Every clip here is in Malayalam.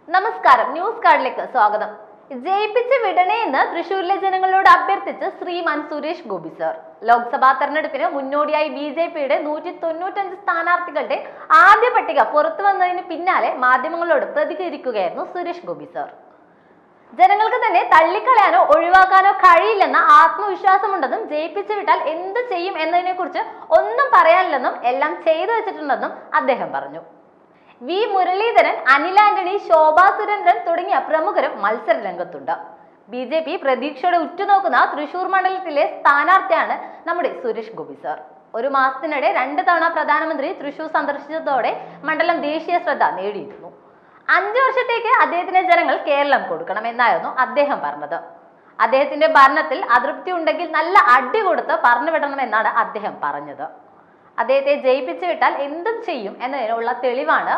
നമസ്കാരം, ന്യൂസ് കാർഡിലേക്ക് സ്വാഗതം. ജയിപ്പിച്ച് വിടണേ എന്ന് തൃശൂരിലെ ജനങ്ങളോട് അഭ്യർത്ഥിച്ച് ശ്രീമാൻ സുരേഷ് ഗോപി സർ. ലോക്സഭാ തെരഞ്ഞെടുപ്പിന് മുന്നോടിയായി BJPയുടെ 195 സ്ഥാനാർത്ഥികളുടെ ആദ്യ പട്ടിക പുറത്തു വന്നതിന് പിന്നാലെ മാധ്യമങ്ങളോട് പ്രതികരിക്കുകയായിരുന്നു സുരേഷ് ഗോപി സർ. ജനങ്ങൾക്ക് തന്നെ തള്ളിക്കളയാനോ ഒഴിവാക്കാനോ കഴിയില്ലെന്ന ആത്മവിശ്വാസമുണ്ടെന്നും ജയിപ്പിച്ചു വിട്ടാൽ എന്ത് ചെയ്യും എന്നതിനെ കുറിച്ച് ഒന്നും പറയാനില്ലെന്നും എല്ലാം ചെയ്തു വെച്ചിട്ടുണ്ടെന്നും അദ്ദേഹം പറഞ്ഞു. വി മുരളീധരൻ, അനിൽ ആന്റണി, ശോഭാ സുരേന്ദ്രൻ തുടങ്ങിയ പ്രമുഖരും മത്സര രംഗത്തുണ്ട്. BJP പ്രതീക്ഷയോടെ ഉറ്റുനോക്കുന്ന തൃശൂർ മണ്ഡലത്തിലെ സ്ഥാനാർത്ഥിയാണ് നമ്മുടെ സുരേഷ് ഗോപി സർ. ഒരു മാസത്തിനിടെ 2 തവണ പ്രധാനമന്ത്രി തൃശൂർ സന്ദർശിച്ചതോടെ മണ്ഡലം ദേശീയ ശ്രദ്ധ നേടിയിരുന്നു. 5 വർഷത്തേക്ക് അദ്ദേഹത്തിന് ജനങ്ങൾ കേരളം കൊടുക്കണമെന്നായിരുന്നു അദ്ദേഹം പറഞ്ഞത്. അദ്ദേഹത്തിന്റെ ഭരണത്തിൽ അതൃപ്തി ഉണ്ടെങ്കിൽ നല്ല അടി കൊടുത്ത് പറഞ്ഞു വിടണമെന്നാണ് അദ്ദേഹം പറഞ്ഞത്. അദ്ദേഹത്തെ ജയിപ്പിച്ചു വിട്ടാൽ എന്തും ചെയ്യും എന്നതിനുള്ള തെളിവാണ്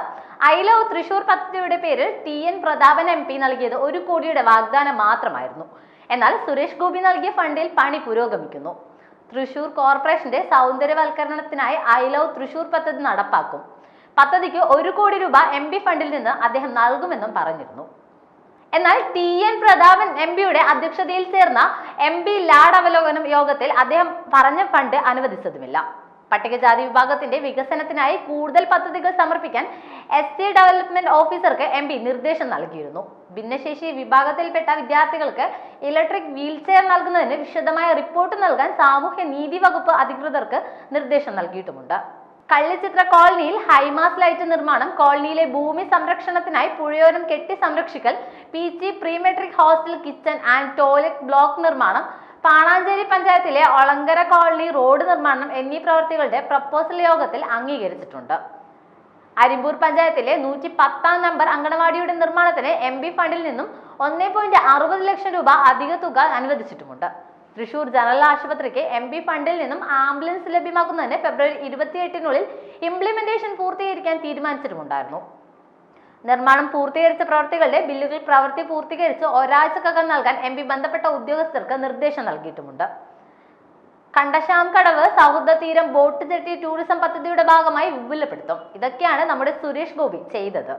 ഐ ലവ് തൃശൂർ പദ്ധതിയുടെ പേരിൽ TN പ്രതാപൻ MP നൽകിയത് 1 കോടിയുടെ വാഗ്ദാനം മാത്രമായിരുന്നു. എന്നാൽ സുരേഷ് ഗോപി നൽകിയ ഫണ്ടിൽ പണി പുരോഗമിക്കുന്നു. തൃശൂർ കോർപ്പറേഷന്റെ സൗന്ദര്യവൽക്കരണത്തിനായി ഐ ലവ് തൃശൂർ പദ്ധതി നടപ്പാക്കും. പദ്ധതിക്ക് 1 കോടി രൂപ MP ഫണ്ടിൽ നിന്ന് അദ്ദേഹം നൽകുമെന്നും പറഞ്ഞിരുന്നു. എന്നാൽ TN പ്രതാപൻ MPയുടെ അധ്യക്ഷതയിൽ ചേർന്ന MP ലാഡ് അവലോകനം യോഗത്തിൽ അദ്ദേഹം പറഞ്ഞ ഫണ്ട് അനുവദിച്ചതുമില്ല. പട്ടികജാതി വിഭാഗത്തിന്റെ വികസനത്തിനായി കൂടുതൽ പദ്ധതികൾ സമർപ്പിക്കാൻ SC ഡെവലപ്മെന്റ് ഓഫീസർക്ക് MP നിർദ്ദേശം നൽകിയിരുന്നു. ഭിന്നശേഷി വിഭാഗത്തിൽപ്പെട്ട വിദ്യാർത്ഥികൾക്ക് ഇലക്ട്രിക് വീൽചെയർ നൽകുന്നതിന് വിശദമായ റിപ്പോർട്ട് നൽകാൻ സാമൂഹ്യ നീതി വകുപ്പ് അധികൃതർക്ക് നിർദ്ദേശം നൽകിയിട്ടുമുണ്ട്. കള്ളിച്ചിത്ര കോളനിയിൽ ഹൈമാസ് ലൈറ്റ് നിർമ്മാണം, കോളനിയിലെ ഭൂമി സംരക്ഷണത്തിനായി പുഴയോരം കെട്ടി സംരക്ഷിക്കൽ, PG pre metric hostel kitchen and toilet block നിർമ്മാണം, പാണാഞ്ചേരി പഞ്ചായത്തിലെ ഒളങ്കര കോളനി റോഡ് നിർമ്മാണം എന്നീ പ്രവൃത്തികളുടെ പ്രപ്പോസൽ യോഗത്തിൽ അംഗീകരിച്ചിട്ടുണ്ട്. അരിമ്പൂർ പഞ്ചായത്തിലെ 110-ാം നമ്പർ അങ്കണവാടിയുടെ നിർമ്മാണത്തിന് MP ഫണ്ടിൽ നിന്നും 1.60 ലക്ഷം രൂപ അധിക തുക അനുവദിച്ചിട്ടുമുണ്ട്. തൃശൂർ ജനറൽ ആശുപത്രിക്ക് MP ഫണ്ടിൽ നിന്നും ആംബുലൻസ് ലഭ്യമാക്കുന്നതിന് ഫെബ്രുവരി 28-നുള്ളിൽ ഇംപ്ലിമെന്റേഷൻ പൂർത്തീകരിക്കാൻ തീരുമാനിച്ചിട്ടുമുണ്ടായിരുന്നു. നിർമ്മാണം പൂർത്തീകരിച്ച പ്രവൃത്തികളുടെ ബില്ലുകൾ പ്രവൃത്തി പൂർത്തീകരിച്ച് ഒരാഴ്ചക്കകം നൽകാൻ MP ബന്ധപ്പെട്ട ഉദ്യോഗസ്ഥർക്ക് നിർദ്ദേശം നൽകിയിട്ടുമുണ്ട്. കണ്ടശാംകടവ് സൗഹൃദ തീരം ബോട്ട് ജെട്ടി ടൂറിസം പദ്ധതിയുടെ ഭാഗമായി വിപുലപ്പെടുത്തും. ഇതൊക്കെയാണ് നമ്മുടെ സുരേഷ് ഗോപി ചെയ്തത്.